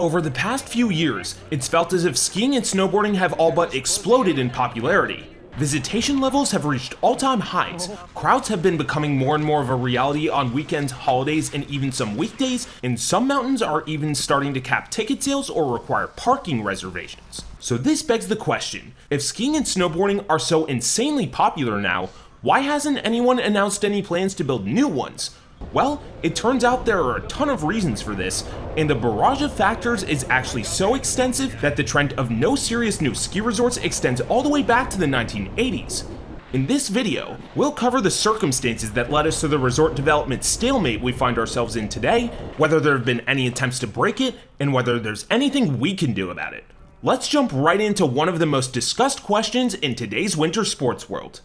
Over the past few years, it's felt as if skiing and snowboarding have all but exploded in popularity. Visitation levels have reached all-time highs, crowds have been becoming more and more of a reality on weekends, holidays, and even some weekdays, and some mountains are even starting to cap ticket sales or require parking reservations. So this begs the question, if skiing and snowboarding are so insanely popular now, why hasn't anyone announced any plans to build new ones? Well, it turns out there are a ton of reasons for this, and the barrage of factors is actually so extensive that the trend of no serious new ski resorts extends all the way back to the 1980s. In this video, we'll cover the circumstances that led us to the resort development stalemate we find ourselves in today, whether there have been any attempts to break it, and whether there's anything we can do about it. Let's jump right into one of the most discussed questions in today's winter sports world.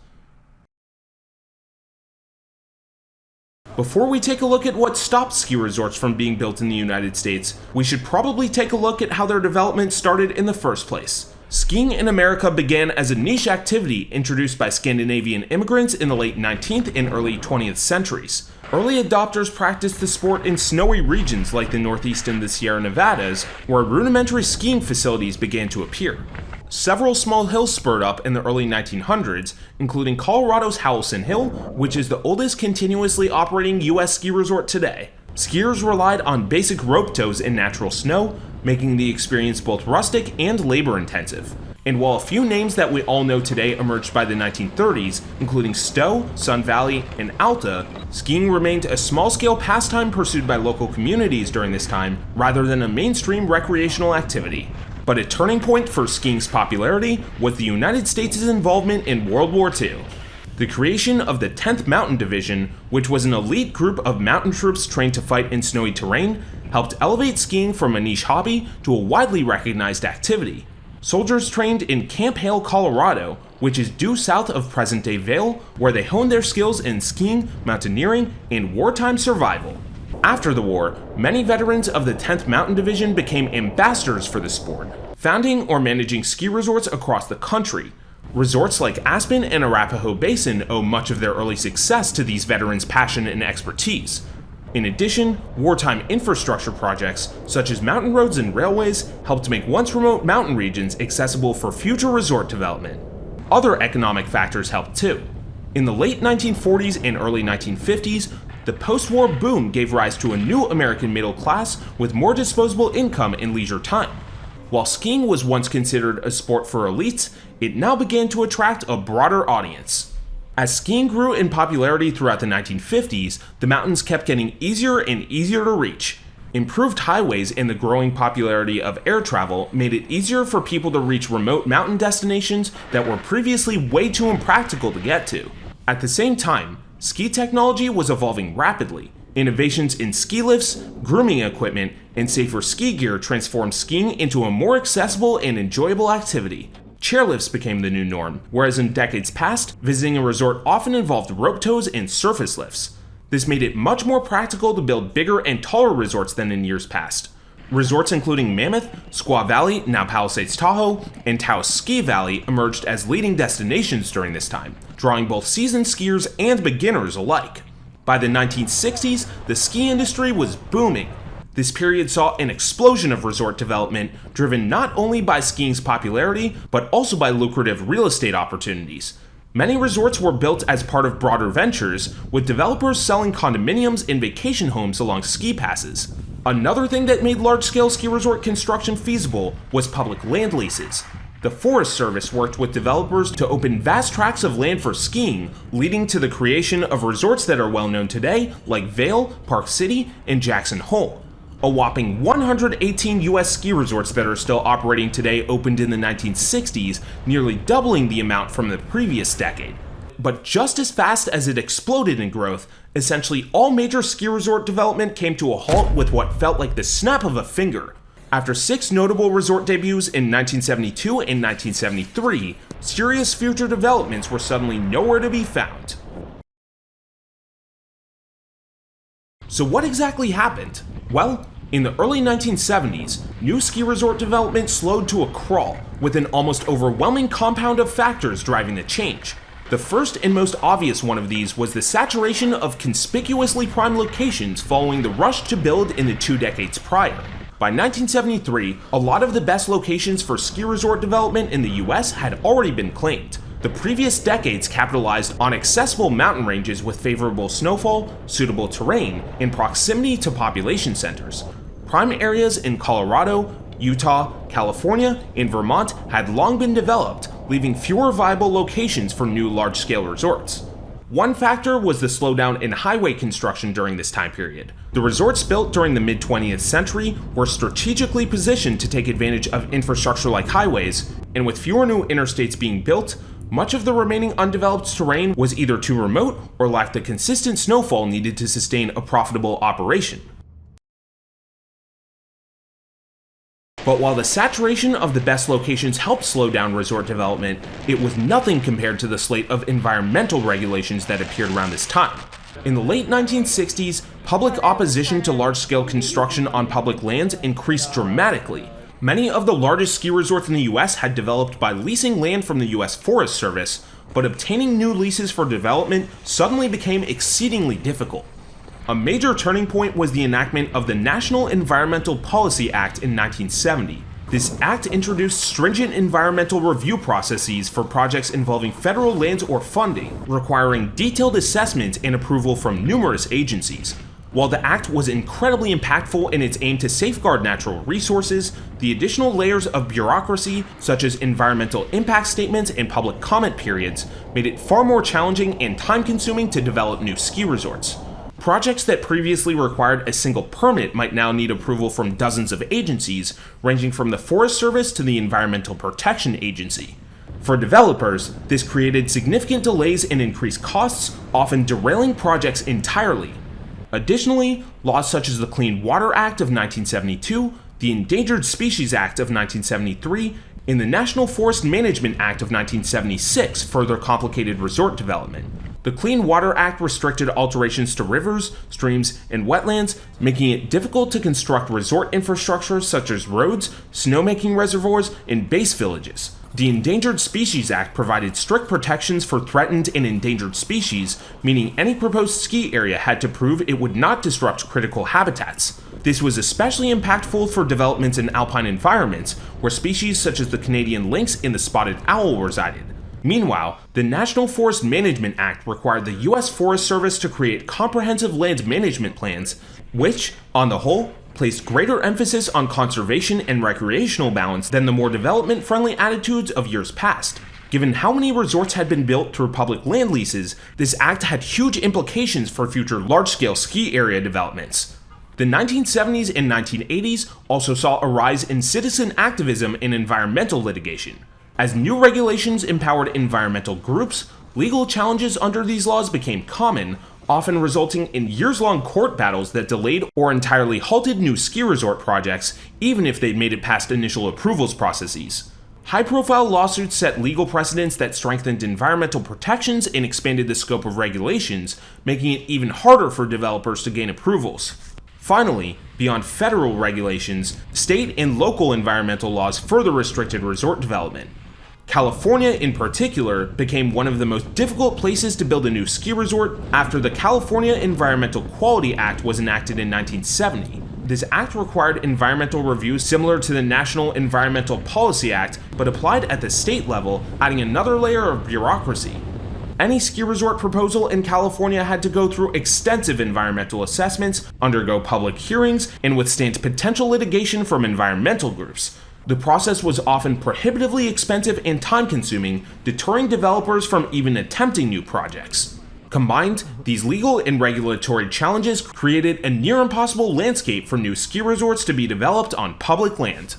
Before we take a look at what stopped ski resorts from being built in the United States, we should probably take a look at how their development started in the first place. Skiing in America began as a niche activity introduced by Scandinavian immigrants in the late 19th and early 20th centuries. Early adopters practiced the sport in snowy regions like the Northeast and the Sierra Nevadas, where rudimentary skiing facilities began to appear. Several small hills spurred up in the early 1900s, including Colorado's Howelson Hill, which is the oldest continuously operating US ski resort today. Skiers relied on basic rope tows in natural snow, making the experience both rustic and labor-intensive. And while a few names that we all know today emerged by the 1930s, including Stowe, Sun Valley, and Alta, skiing remained a small-scale pastime pursued by local communities during this time, rather than a mainstream recreational activity. But a turning point for skiing's popularity was the United States' involvement in World War II. The creation of the 10th Mountain Division, which was an elite group of mountain troops trained to fight in snowy terrain, helped elevate skiing from a niche hobby to a widely recognized activity. Soldiers trained in Camp Hale, Colorado, which is due south of present-day Vail, where they honed their skills in skiing, mountaineering, and wartime survival. After the war, many veterans of the 10th Mountain Division became ambassadors for the sport, founding or managing ski resorts across the country. Resorts like Aspen and Arapahoe Basin owe much of their early success to these veterans' passion and expertise. In addition, wartime infrastructure projects, such as mountain roads and railways, helped make once remote mountain regions accessible for future resort development. Other economic factors helped too. In the late 1940s and early 1950s, the post-war boom gave rise to a new American middle class with more disposable income and leisure time. While skiing was once considered a sport for elites, it now began to attract a broader audience. As skiing grew in popularity throughout the 1950s, the mountains kept getting easier and easier to reach. Improved highways and the growing popularity of air travel made it easier for people to reach remote mountain destinations that were previously way too impractical to get to. At the same time, ski technology was evolving rapidly. Innovations in ski lifts, grooming equipment, and safer ski gear transformed skiing into a more accessible and enjoyable activity. Chairlifts became the new norm, whereas in decades past, visiting a resort often involved rope tows and surface lifts. This made it much more practical to build bigger and taller resorts than in years past. Resorts including Mammoth, Squaw Valley, now Palisades Tahoe, and Taos Ski Valley emerged as leading destinations during this time, drawing both seasoned skiers and beginners alike. By the 1960s, the ski industry was booming. This period saw an explosion of resort development, driven not only by skiing's popularity, but also by lucrative real estate opportunities. Many resorts were built as part of broader ventures, with developers selling condominiums and vacation homes along ski passes. Another thing that made large-scale ski resort construction feasible was public land leases. The Forest Service worked with developers to open vast tracts of land for skiing, leading to the creation of resorts that are well known today, like Vail, Park City, and Jackson Hole. A whopping 118 US ski resorts that are still operating today opened in the 1960s, nearly doubling the amount from the previous decade. But just as fast as it exploded in growth, essentially all major ski resort development came to a halt with what felt like the snap of a finger. After 6 notable resort debuts in 1972 and 1973, serious future developments were suddenly nowhere to be found. So what exactly happened? Well, in the early 1970s, new ski resort development slowed to a crawl, with an almost overwhelming compound of factors driving the change. The first and most obvious one of these was the saturation of conspicuously prime locations following the rush to build in the 2 decades prior. By 1973, a lot of the best locations for ski resort development in the US had already been claimed. The previous decades capitalized on accessible mountain ranges with favorable snowfall, suitable terrain, and proximity to population centers. Prime areas in Colorado, Utah, California, and Vermont had long been developed, leaving fewer viable locations for new large-scale resorts. One factor was the slowdown in highway construction during this time period. The resorts built during the mid-20th century were strategically positioned to take advantage of infrastructure like highways, and with fewer new interstates being built, much of the remaining undeveloped terrain was either too remote or lacked the consistent snowfall needed to sustain a profitable operation. But while the saturation of the best locations helped slow down resort development, it was nothing compared to the slate of environmental regulations that appeared around this time. In the late 1960s, public opposition to large-scale construction on public lands increased dramatically. Many of the largest ski resorts in the US had developed by leasing land from the US Forest Service, but obtaining new leases for development suddenly became exceedingly difficult. A major turning point was the enactment of the National Environmental Policy Act in 1970. This act introduced stringent environmental review processes for projects involving federal lands or funding, requiring detailed assessment and approval from numerous agencies. While the act was incredibly impactful in its aim to safeguard natural resources, the additional layers of bureaucracy, such as environmental impact statements and public comment periods, made it far more challenging and time-consuming to develop new ski resorts. Projects that previously required a single permit might now need approval from dozens of agencies, ranging from the Forest Service to the Environmental Protection Agency. For developers, this created significant delays and increased costs, often derailing projects entirely. Additionally, laws such as the Clean Water Act of 1972, the Endangered Species Act of 1973, and the National Forest Management Act of 1976 further complicated resort development. The Clean Water Act restricted alterations to rivers, streams, and wetlands, making it difficult to construct resort infrastructure such as roads, snowmaking reservoirs, and base villages. The Endangered Species Act provided strict protections for threatened and endangered species, meaning any proposed ski area had to prove it would not disrupt critical habitats. This was especially impactful for developments in alpine environments, where species such as the Canadian lynx and the spotted owl resided. Meanwhile, the National Forest Management Act required the US Forest Service to create comprehensive land management plans, which, on the whole, placed greater emphasis on conservation and recreational balance than the more development-friendly attitudes of years past. Given how many resorts had been built through public land leases, this act had huge implications for future large-scale ski area developments. The 1970s and 1980s also saw a rise in citizen activism and environmental litigation. As new regulations empowered environmental groups, legal challenges under these laws became common, often resulting in years-long court battles that delayed or entirely halted new ski resort projects, even if they'd made it past initial approvals processes. High-profile lawsuits set legal precedents that strengthened environmental protections and expanded the scope of regulations, making it even harder for developers to gain approvals. Finally, beyond federal regulations, state and local environmental laws further restricted resort development. California, in particular, became one of the most difficult places to build a new ski resort after the California Environmental Quality Act was enacted in 1970. This act required environmental reviews similar to the National Environmental Policy Act, but applied at the state level, adding another layer of bureaucracy. Any ski resort proposal in California had to go through extensive environmental assessments, undergo public hearings, and withstand potential litigation from environmental groups. The process was often prohibitively expensive and time-consuming, deterring developers from even attempting new projects. Combined, these legal and regulatory challenges created a near-impossible landscape for new ski resorts to be developed on public land.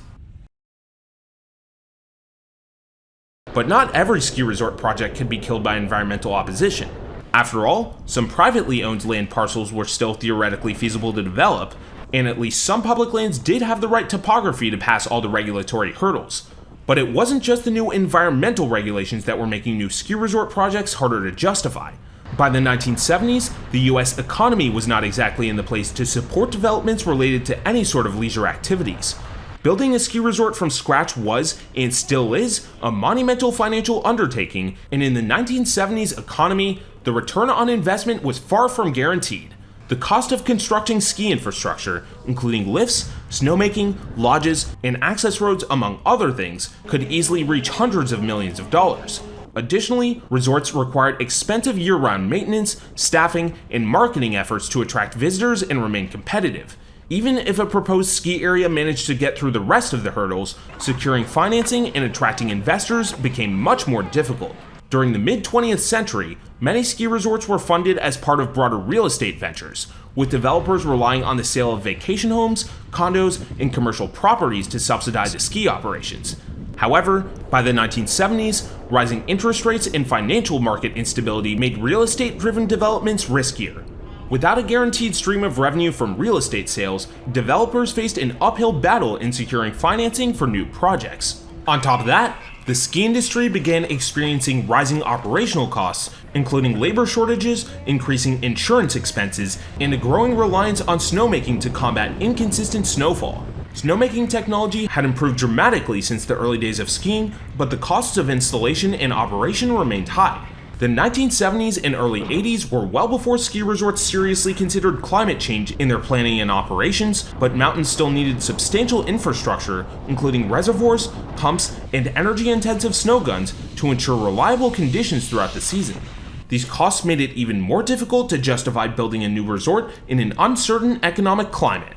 But not every ski resort project could be killed by environmental opposition. After all, some privately owned land parcels were still theoretically feasible to develop, and at least some public lands did have the right topography to pass all the regulatory hurdles. But it wasn't just the new environmental regulations that were making new ski resort projects harder to justify. By the 1970s, the US economy was not exactly in the place to support developments related to any sort of leisure activities. Building a ski resort from scratch was, and still is, a monumental financial undertaking, and in the 1970s economy, the return on investment was far from guaranteed. The cost of constructing ski infrastructure, including lifts, Snowmaking, lodges, and access roads, among other things, could easily reach hundreds of millions of dollars. Additionally, resorts required expensive year-round maintenance, staffing, and marketing efforts to attract visitors and remain competitive. Even if a proposed ski area managed to get through the rest of the hurdles, securing financing and attracting investors became much more difficult. During the mid-20th century, many ski resorts were funded as part of broader real estate ventures, with developers relying on the sale of vacation homes, condos, and commercial properties to subsidize the ski operations. However, by the 1970s, rising interest rates and financial market instability made real estate-driven developments riskier. Without a guaranteed stream of revenue from real estate sales, developers faced an uphill battle in securing financing for new projects. On top of that, the ski industry began experiencing rising operational costs, including labor shortages, increasing insurance expenses, and a growing reliance on snowmaking to combat inconsistent snowfall. Snowmaking technology had improved dramatically since the early days of skiing, but the costs of installation and operation remained high. The 1970s and early 80s were well before ski resorts seriously considered climate change in their planning and operations, but mountains still needed substantial infrastructure, including reservoirs, pumps, and energy-intensive snow guns to ensure reliable conditions throughout the season. These costs made it even more difficult to justify building a new resort in an uncertain economic climate.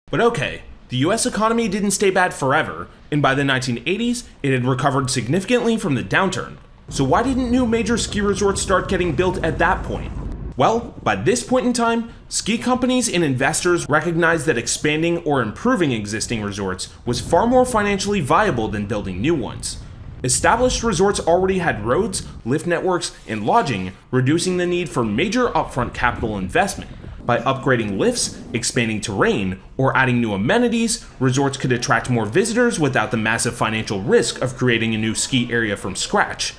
But okay, the US economy didn't stay bad forever, and by the 1980s, it had recovered significantly from the downturn. So why didn't new major ski resorts start getting built at that point? Well, by this point in time, ski companies and investors recognized that expanding or improving existing resorts was far more financially viable than building new ones. Established resorts already had roads, lift networks, and lodging, reducing the need for major upfront capital investment. By upgrading lifts, expanding terrain, or adding new amenities, resorts could attract more visitors without the massive financial risk of creating a new ski area from scratch.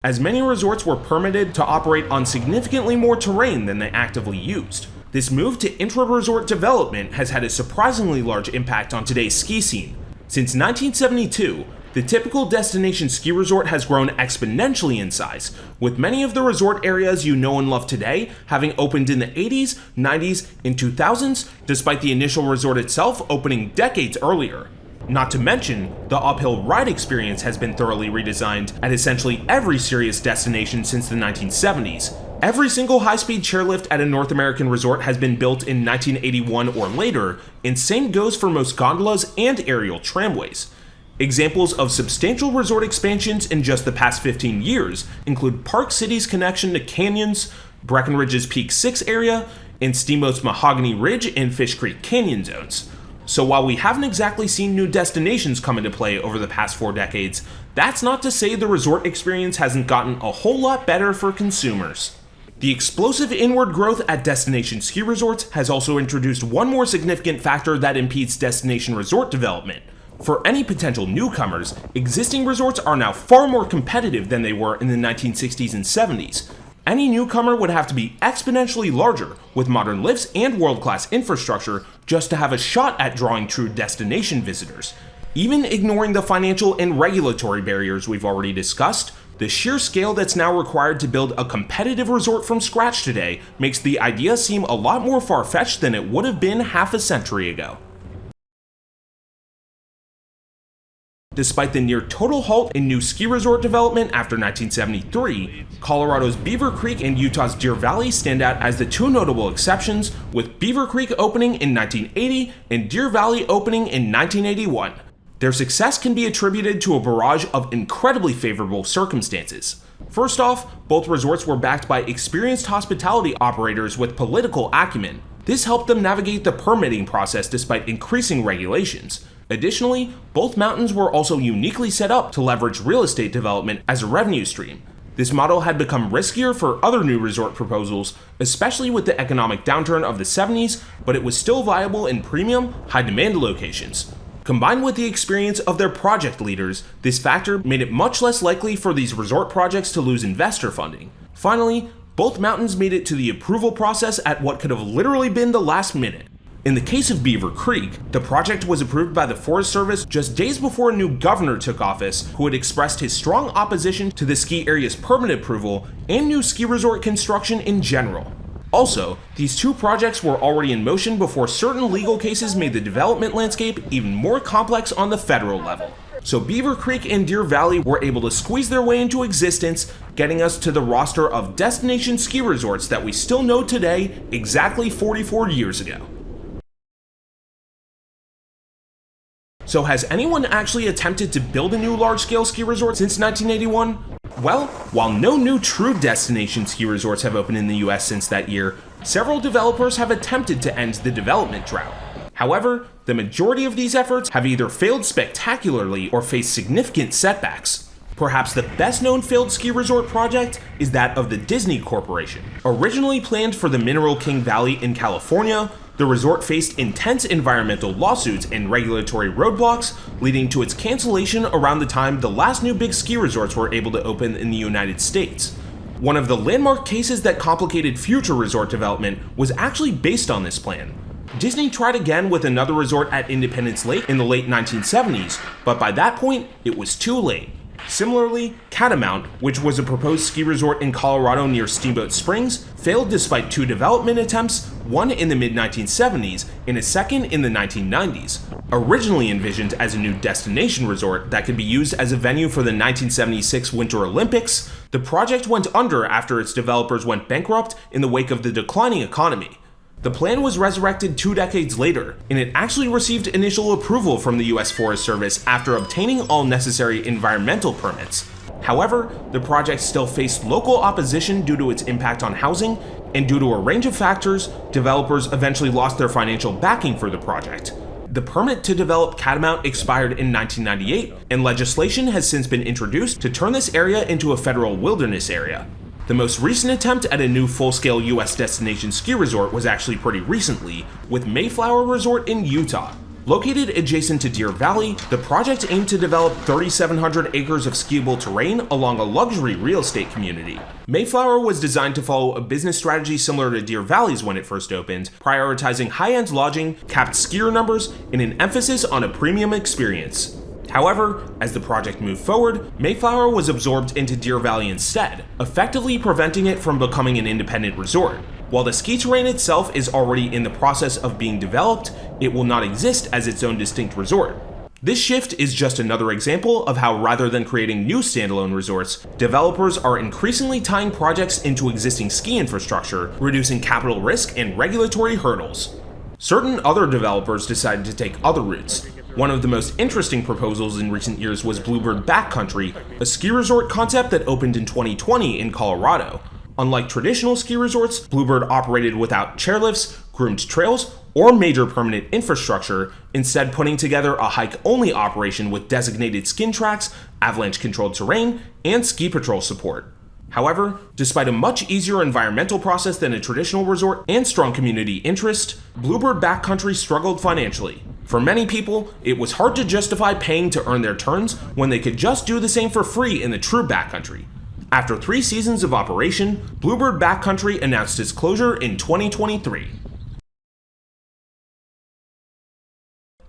As many resorts were permitted to operate on significantly more terrain than they actively used. This move to intra-resort development has had a surprisingly large impact on today's ski scene. Since 1972, the typical destination ski resort has grown exponentially in size, with many of the resort areas you know and love today having opened in the 80s, 90s, and 2000s, despite the initial resort itself opening decades earlier. Not to mention, the uphill ride experience has been thoroughly redesigned at essentially every serious destination since the 1970s. Every single high-speed chairlift at a North American resort has been built in 1981 or later, and same goes for most gondolas and aerial tramways. Examples of substantial resort expansions in just the past 15 years include Park City's connection to canyons, Breckenridge's Peak 6 area, and Steamboat's Mahogany Ridge and Fish Creek Canyon zones. So while we haven't exactly seen new destinations come into play over the past 4 decades, that's not to say the resort experience hasn't gotten a whole lot better for consumers. The explosive inward growth at destination ski resorts has also introduced one more significant factor that impedes destination resort development. For any potential newcomers, existing resorts are now far more competitive than they were in the 1960s and 70s. Any newcomer would have to be exponentially larger, with modern lifts and world-class infrastructure, just to have a shot at drawing true destination visitors. Even ignoring the financial and regulatory barriers we've already discussed, the sheer scale that's now required to build a competitive resort from scratch today makes the idea seem a lot more far-fetched than it would have been half a century ago. Despite the near total halt in new ski resort development after 1973, Colorado's Beaver Creek and Utah's Deer Valley stand out as the two notable exceptions, with Beaver Creek opening in 1980 and Deer Valley opening in 1981. Their success can be attributed to a barrage of incredibly favorable circumstances. First off, both resorts were backed by experienced hospitality operators with political acumen. This helped them navigate the permitting process despite increasing regulations. Additionally, both mountains were also uniquely set up to leverage real estate development as a revenue stream. This model had become riskier for other new resort proposals, especially with the economic downturn of the 70s, but it was still viable in premium, high-demand locations. Combined with the experience of their project leaders, this factor made it much less likely for these resort projects to lose investor funding. Finally, both mountains made it to the approval process at what could have literally been the last minute. In the case of Beaver Creek, the project was approved by the Forest Service just days before a new governor took office who had expressed his strong opposition to the ski area's permit approval and new ski resort construction in general. Also, these two projects were already in motion before certain legal cases made the development landscape even more complex on the federal level. So Beaver Creek and Deer Valley were able to squeeze their way into existence, getting us to the roster of destination ski resorts that we still know today, exactly 44 years ago. So has anyone actually attempted to build a new large-scale ski resort since 1981? Well, while no new true destination ski resorts have opened in the US since that year, several developers have attempted to end the development drought. However, the majority of these efforts have either failed spectacularly or faced significant setbacks. Perhaps the best known failed ski resort project is that of the Disney Corporation. Originally planned for the Mineral King Valley in California, the resort faced intense environmental lawsuits and regulatory roadblocks, leading to its cancellation around the time the last new big ski resorts were able to open in the United States. One of the landmark cases that complicated future resort development was actually based on this plan. Disney tried again with another resort at Independence Lake in the late 1970s, but by that point, it was too late. Similarly, Catamount, which was a proposed ski resort in Colorado near Steamboat Springs, failed despite two development attempts, one in the mid-1970s and a second in the 1990s. Originally envisioned as a new destination resort that could be used as a venue for the 1976 Winter Olympics, the project went under after its developers went bankrupt in the wake of the declining economy. The plan was resurrected 2 decades later, and it actually received initial approval from the US Forest Service after obtaining all necessary environmental permits. However, the project still faced local opposition due to its impact on housing, and due to a range of factors, developers eventually lost their financial backing for the project. The permit to develop Catamount expired in 1998, and legislation has since been introduced to turn this area into a federal wilderness area. The most recent attempt at a new full-scale US destination ski resort was actually pretty recently, with Mayflower Resort in Utah. Located adjacent to Deer Valley, the project aimed to develop 3,700 acres of skiable terrain along a luxury real estate community. Mayflower was designed to follow a business strategy similar to Deer Valley's when it first opened, prioritizing high-end lodging, capped skier numbers, and an emphasis on a premium experience. However, as the project moved forward, Mayflower was absorbed into Deer Valley instead, effectively preventing it from becoming an independent resort. While the ski terrain itself is already in the process of being developed, it will not exist as its own distinct resort. This shift is just another example of how, rather than creating new standalone resorts, developers are increasingly tying projects into existing ski infrastructure, reducing capital risk and regulatory hurdles. Certain other developers decided to take other routes. One of the most interesting proposals in recent years was Bluebird Backcountry, a ski resort concept that opened in 2020 in Colorado. Unlike traditional ski resorts, Bluebird operated without chairlifts, groomed trails, or major permanent infrastructure, instead putting together a hike-only operation with designated skin tracks, avalanche-controlled terrain, and ski patrol support. However, despite a much easier environmental process than a traditional resort and strong community interest, Bluebird Backcountry struggled financially. For many people, it was hard to justify paying to earn their turns when they could just do the same for free in the true backcountry. After 3 seasons of operation, Bluebird Backcountry announced its closure in 2023.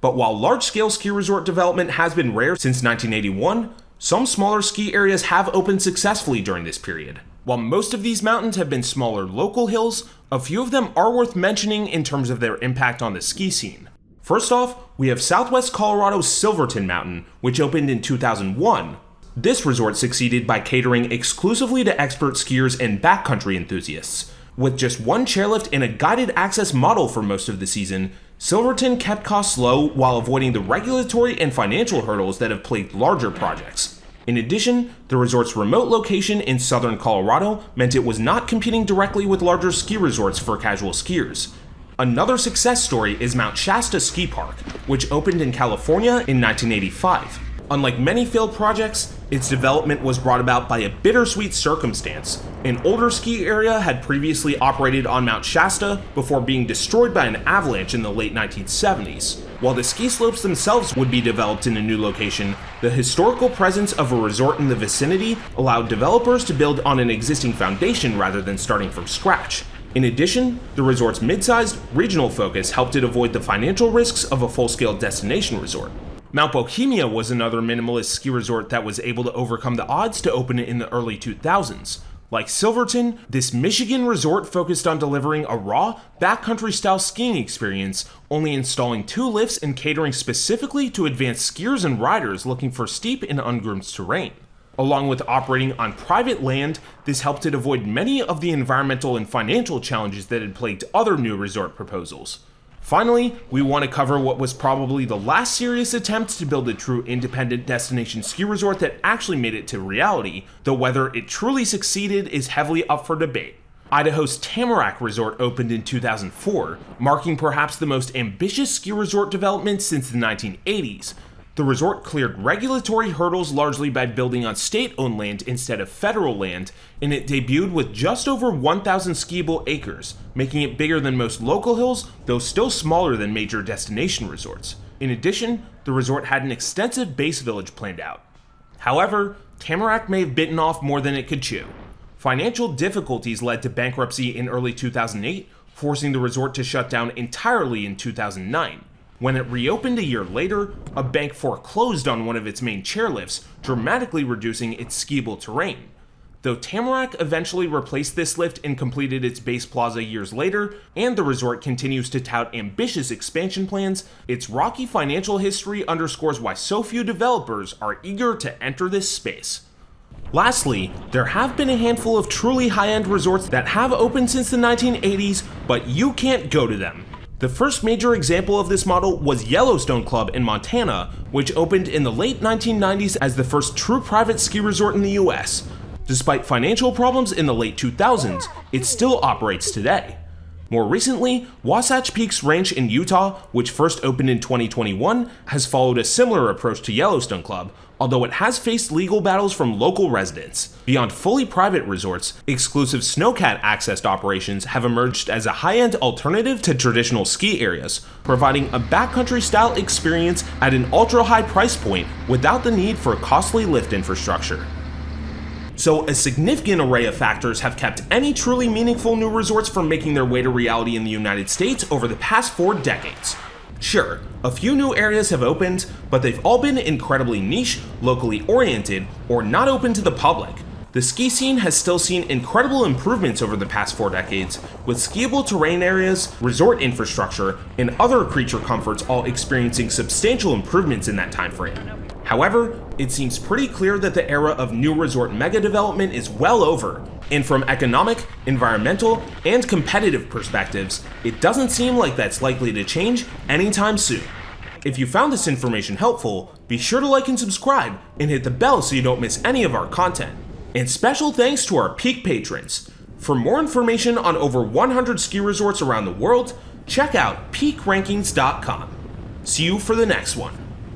But while large-scale ski resort development has been rare since 1981, some smaller ski areas have opened successfully during this period. While most of these mountains have been smaller local hills, a few of them are worth mentioning in terms of their impact on the ski scene. First off, we have Southwest Colorado's Silverton Mountain, which opened in 2001. This resort succeeded by catering exclusively to expert skiers and backcountry enthusiasts. With just one chairlift and a guided access model for most of the season, Silverton kept costs low while avoiding the regulatory and financial hurdles that have plagued larger projects. In addition, the resort's remote location in southern Colorado meant it was not competing directly with larger ski resorts for casual skiers. Another success story is Mount Shasta Ski Park, which opened in California in 1985. Unlike many failed projects, its development was brought about by a bittersweet circumstance. An older ski area had previously operated on Mount Shasta before being destroyed by an avalanche in the late 1970s. While the ski slopes themselves would be developed in a new location, the historical presence of a resort in the vicinity allowed developers to build on an existing foundation rather than starting from scratch. In addition, the resort's mid-sized, regional focus helped it avoid the financial risks of a full-scale destination resort. Mount Bohemia was another minimalist ski resort that was able to overcome the odds to open in the early 2000s. Like Silverton, this Michigan resort focused on delivering a raw, backcountry-style skiing experience, only installing 2 lifts and catering specifically to advanced skiers and riders looking for steep and ungroomed terrain. Along with operating on private land, this helped it avoid many of the environmental and financial challenges that had plagued other new resort proposals. Finally, we want to cover what was probably the last serious attempt to build a true independent destination ski resort that actually made it to reality, though whether it truly succeeded is heavily up for debate. Idaho's Tamarack Resort opened in 2004, marking perhaps the most ambitious ski resort development since the 1980s. The resort cleared regulatory hurdles largely by building on state-owned land instead of federal land, and it debuted with just over 1,000 skiable acres, making it bigger than most local hills, though still smaller than major destination resorts. In addition, the resort had an extensive base village planned out. However, Tamarack may have bitten off more than it could chew. Financial difficulties led to bankruptcy in early 2008, forcing the resort to shut down entirely in 2009. When it reopened a year later, a bank foreclosed on one of its main chairlifts, dramatically reducing its skiable terrain. Though Tamarack eventually replaced this lift and completed its base plaza years later, and the resort continues to tout ambitious expansion plans, its rocky financial history underscores why so few developers are eager to enter this space. Lastly, there have been a handful of truly high-end resorts that have opened since the 1980s, but you can't go to them. The first major example of this model was Yellowstone Club in Montana, which opened in the late 1990s as the first true private ski resort in the US. Despite financial problems in the late 2000s, it still operates today. More recently, Wasatch Peaks Ranch in Utah, which first opened in 2021, has followed a similar approach to Yellowstone Club, although it has faced legal battles from local residents. Beyond fully private resorts, exclusive snowcat-accessed operations have emerged as a high-end alternative to traditional ski areas, providing a backcountry-style experience at an ultra-high price point without the need for costly lift infrastructure. So, a significant array of factors have kept any truly meaningful new resorts from making their way to reality in the United States over the past 4 decades. Sure, a few new areas have opened, but they've all been incredibly niche, locally oriented, or not open to the public. The ski scene has still seen incredible improvements over the past 4 decades, with skiable terrain areas, resort infrastructure, and other creature comforts all experiencing substantial improvements in that time frame. However, it seems pretty clear that the era of new resort mega development is well over, and from economic, environmental, and competitive perspectives, it doesn't seem like that's likely to change anytime soon. If you found this information helpful, be sure to like and subscribe, and hit the bell so you don't miss any of our content. And special thanks to our Peak patrons. For more information on over 100 ski resorts around the world, check out peakrankings.com. See you for the next one.